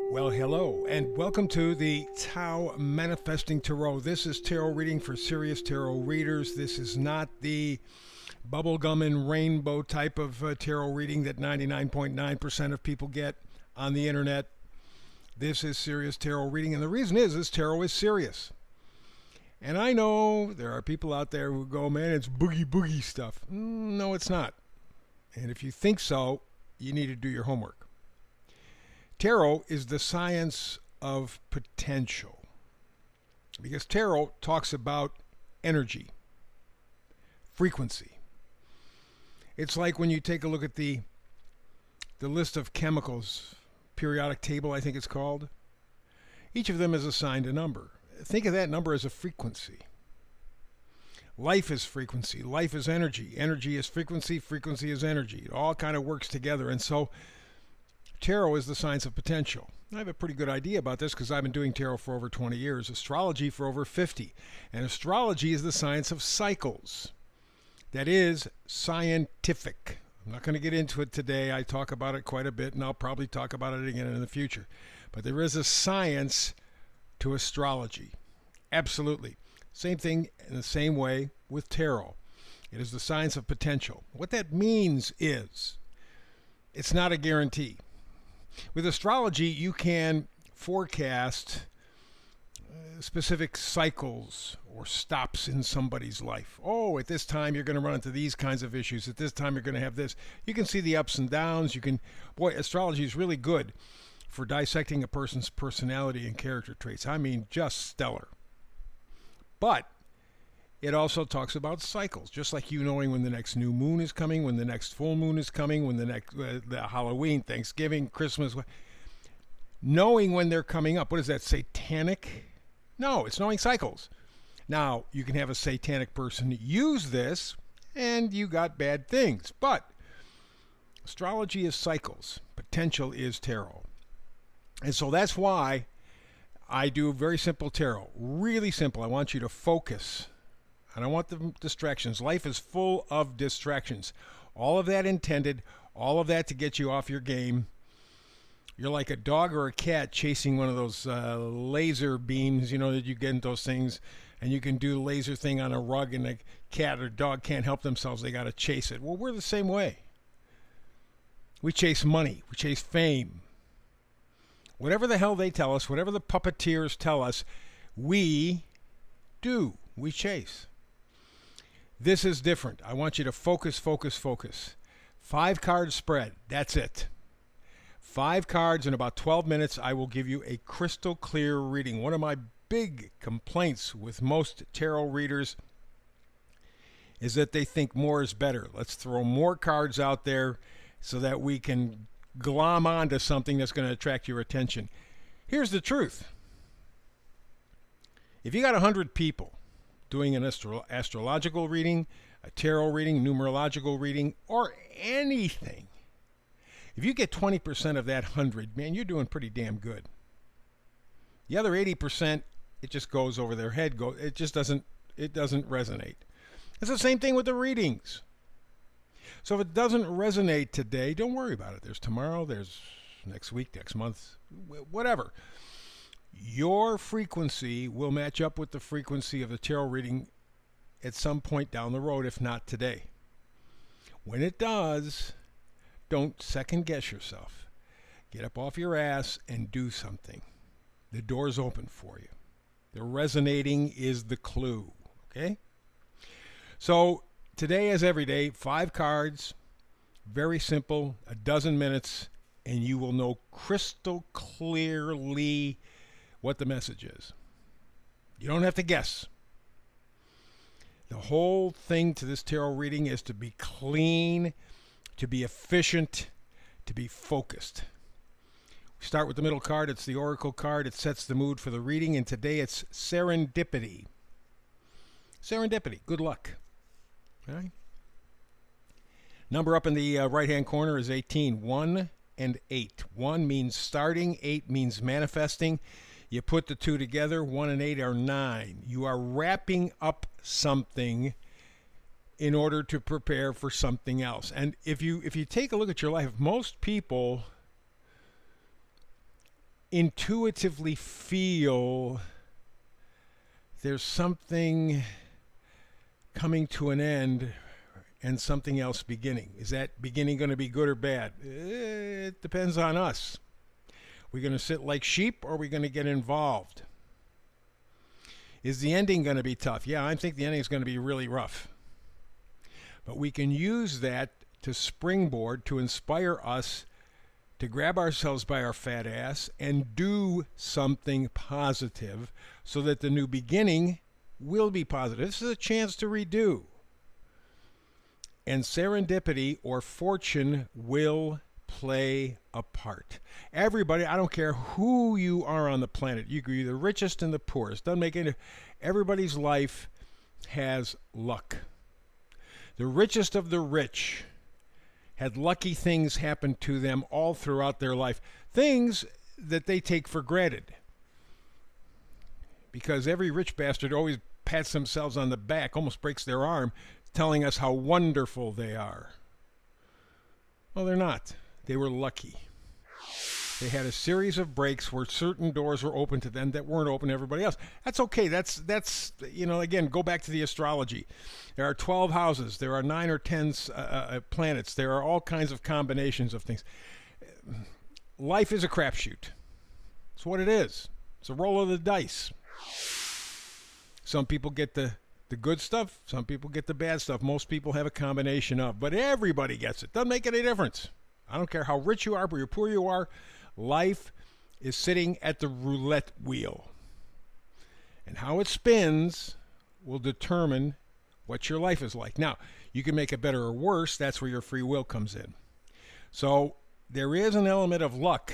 Well, hello, and welcome to the Tao Manifesting Tarot. This is tarot reading for serious tarot readers. This is not the bubblegum and rainbow type of tarot reading that 99.9% of people get on the internet. This is serious tarot reading, and the reason is this tarot is serious. And I know there are people out there who go, man, it's boogie boogie stuff. No, it's not. And if you think so, you need to do your homework. Tarot is the science of potential because tarot talks about energy, frequency. It's like when you take a look at the list of chemicals, periodic table, I think it's called. Each of them is assigned a number. Think of that number as a frequency. Life is frequency. Life is energy. Energy is frequency. Frequency is energy. It all kind of works together. And so tarot is the science of potential. I have a pretty good idea about this because I've been doing tarot for over 20 years, astrology for over 50. And astrology is the science of cycles. That is scientific. I'm not going to get into it today. I talk about it quite a bit, and I'll probably talk about it again in the future. But there is a science to astrology. Absolutely. Same thing in the same way with tarot. It is the science of potential. What that means is it's not a guarantee. With astrology, you can forecast specific cycles or stops in somebody's life. Oh, at this time you're going to run into these kinds of issues. At this time you're going to have this. You can see the ups and downs. Astrology is really good for dissecting a person's personality and character traits. I mean, just stellar. But it also talks about cycles, just like you knowing when the next new moon is coming, when the next full moon is coming, when the next the Halloween, Thanksgiving, Christmas, knowing when they're coming up. What is that, satanic? No, it's knowing cycles. Now, you can have a satanic person use this, and you got bad things. But astrology is cycles. Potential is tarot. And so that's why I do very simple tarot. Really simple. I want you to focus. I don't want the distractions. Life is full of distractions. All of that intended, all of that to get you off your game. You're like a dog or a cat chasing one of those laser beams, that you get in those things, and you can do the laser thing on a rug, and the cat or dog can't help themselves. They got to chase it. Well, we're the same way. We chase money. We chase fame. Whatever the hell they tell us, whatever the puppeteers tell us, we do. We chase. This is different. I want you to focus, focus, focus. 5 card spread. That's it. 5 cards in about 12 minutes. I will give you a crystal clear reading. One of my big complaints with most tarot readers is that they think more is better. Let's throw more cards out there so that we can glom onto something that's going to attract your attention. Here's the truth. If you got 100 people doing an astrological reading, a tarot reading, numerological reading, or anything, if you get 20% of that 100, man, you're doing pretty damn good. The other 80%, it just goes over their head. It doesn't resonate. It's the same thing with the readings. So if it doesn't resonate today, don't worry about it. There's tomorrow, there's next week, next month, whatever. Your frequency will match up with the frequency of the tarot reading at some point down the road, if not today. When it does, don't second guess yourself. Get up off your ass and do something. The door's open for you. The resonating is the clue, okay? So today, as every day, 5 cards, very simple, 12 minutes, and you will know crystal clearly what the message is. You don't have to guess. The whole thing to this tarot reading is to be clean, to be efficient, to be focused. We start with the middle card. It's the Oracle card. It sets the mood for the reading, and today it's serendipity. Serendipity. Good luck. All right. Number up in the right-hand corner is 18. 1 and 8. 1 means starting. 8 means manifesting. You put the two together, 1 and 8 are 9. You are wrapping up something in order to prepare for something else. And if you take a look at your life, most people intuitively feel there's something coming to an end and something else beginning. Is that beginning going to be good or bad? It depends on us. We're going to sit like sheep, or are we going to get involved? Is the ending going to be tough? Yeah, I think the ending is going to be really rough. But we can use that to springboard, to inspire us to grab ourselves by our fat ass and do something positive so that the new beginning will be positive. This is a chance to redo. And serendipity or fortune will play a part. Everybody, I don't care who you are on the planet, you could be the richest and the poorest. Doesn't make any. Everybody's life has luck. The richest of the rich had lucky things happen to them all throughout their life. Things that they take for granted. Because every rich bastard always pats themselves on the back, almost breaks their arm, telling us how wonderful they are. Well, they're not. They were lucky. They had a series of breaks where certain doors were open to them that weren't open to everybody else. That's okay. That's again, go back to the astrology. There are 12 houses. There are 9 or 10 planets. There are all kinds of combinations of things. Life is a crapshoot. It's what it is. It's a roll of the dice. Some people get the good stuff. Some people get the bad stuff. Most people have a combination of. But everybody gets it. Doesn't make any difference. I don't care how rich you are, how poor you are. Life is sitting at the roulette wheel. And how it spins will determine what your life is like. Now, you can make it better or worse. That's where your free will comes in. So there is an element of luck.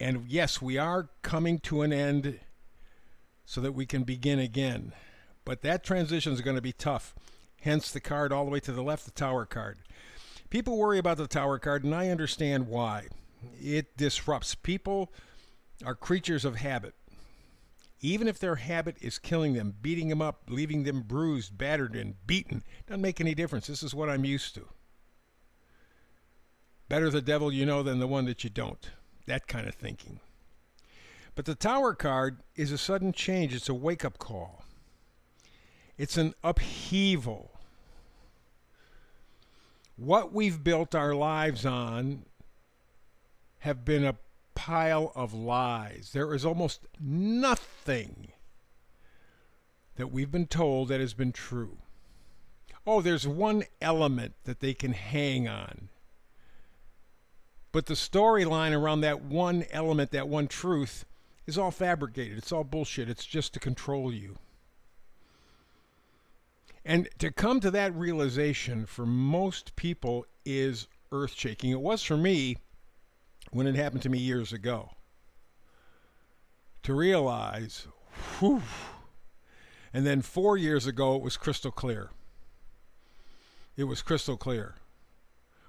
And yes, we are coming to an end so that we can begin again. But that transition is going to be tough. Hence the card all the way to the left, the Tower card. People worry about the Tower card, and I understand why. It disrupts. People are creatures of habit. Even if their habit is killing them, beating them up, leaving them bruised, battered, and beaten, doesn't make any difference. This is what I'm used to. Better the devil you know than the one that you don't. That kind of thinking. But the Tower card is a sudden change. It's a wake-up call. It's an upheaval. What we've built our lives on have been a pile of lies. There is almost nothing that we've been told that has been true. Oh, there's one element that they can hang on. But the storyline around that one element, that one truth, is all fabricated. It's all bullshit. It's just to control you. And to come to that realization for most people is earth-shaking. It was for me when it happened to me years ago. To realize, whew. And then 4 years ago, it was crystal clear. It was crystal clear.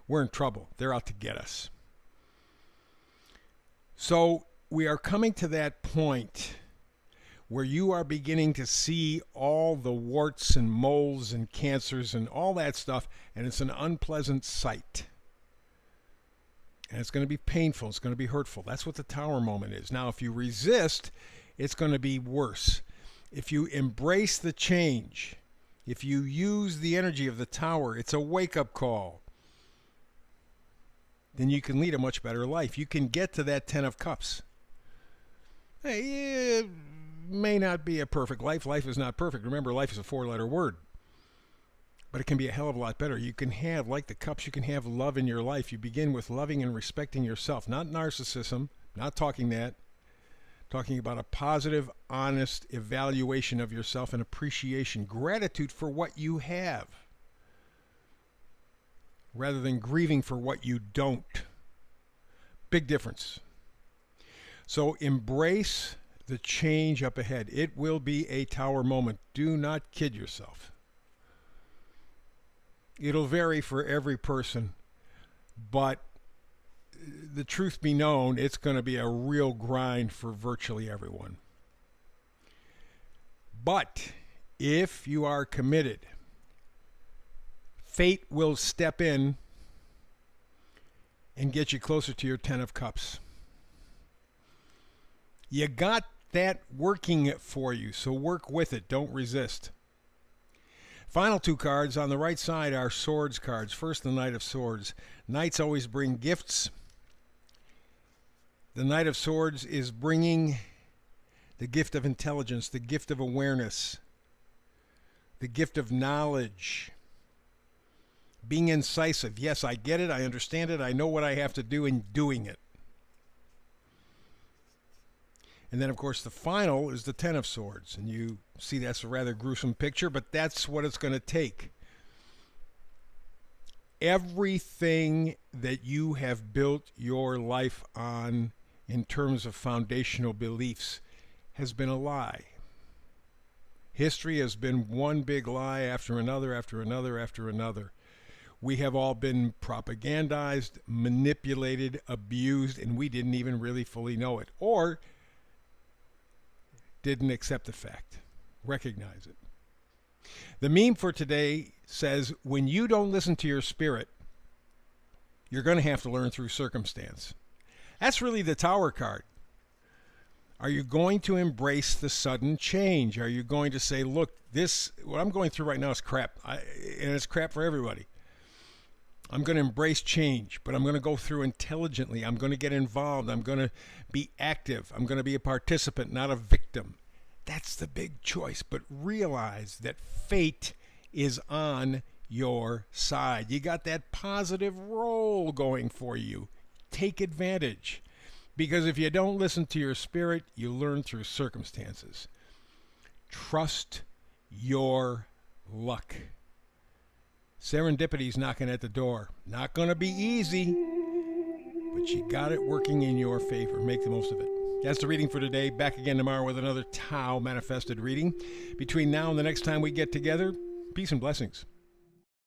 We're in trouble. They're out to get us. So we are coming to that point where you are beginning to see all the warts and moles and cancers and all that stuff, and it's an unpleasant sight. And it's going to be painful. It's going to be hurtful. That's what the Tower moment is. Now, if you resist, it's going to be worse. If you embrace the change, if you use the energy of the Tower, it's a wake-up call. Then you can lead a much better life. You can get to that 10 of Cups. Hey, it may not be a perfect life. Life is not perfect. Remember, life is a 4-letter word. But it can be a hell of a lot better. You can have, like the cups, you can have love in your life. You begin with loving and respecting yourself. Not narcissism, not talking that. Talking about a positive, honest evaluation of yourself and appreciation. Gratitude for what you have. Rather than grieving for what you don't. Big difference. So embrace the change up ahead. It will be a Tower moment. Do not kid yourself. It'll vary for every person, but the truth be known, it's going to be a real grind for virtually everyone. But if you are committed, fate will step in and get you closer to your 10 of Cups. You got that working for you, so work with it. Don't resist. Final two cards on the right side are swords cards. First, the Knight of Swords. Knights always bring gifts. The Knight of Swords is bringing the gift of intelligence, the gift of awareness, the gift of knowledge, being incisive. Yes, I get it, I understand it, I know what I have to do in doing it. And then, of course, the final is the Ten of Swords. And you see that's a rather gruesome picture, but that's what it's going to take. Everything that you have built your life on in terms of foundational beliefs has been a lie. History has been one big lie after another, after another, after another. We have all been propagandized, manipulated, abused, and we didn't even really fully know it. Or didn't accept the fact, recognize it. The meme for today says, when you don't listen to your spirit, you're going to have to learn through circumstance. That's really the Tower card. Are you going to embrace the sudden change? Are you going to say, look, what I'm going through right now is crap, and it's crap for everybody. I'm going to embrace change, but I'm going to go through intelligently. I'm going to get involved. I'm going to be active. I'm going to be a participant, not a victim. That's the big choice. But realize that fate is on your side. You got that positive roll going for you. Take advantage. Because if you don't listen to your spirit, you learn through circumstances. Trust your luck. Serendipity's knocking at the door. Not going to be easy, but you got it working in your favor. Make the most of it. That's the reading for today. Back again tomorrow with another Tao Manifested reading. Between now and the next time we get together, peace and blessings.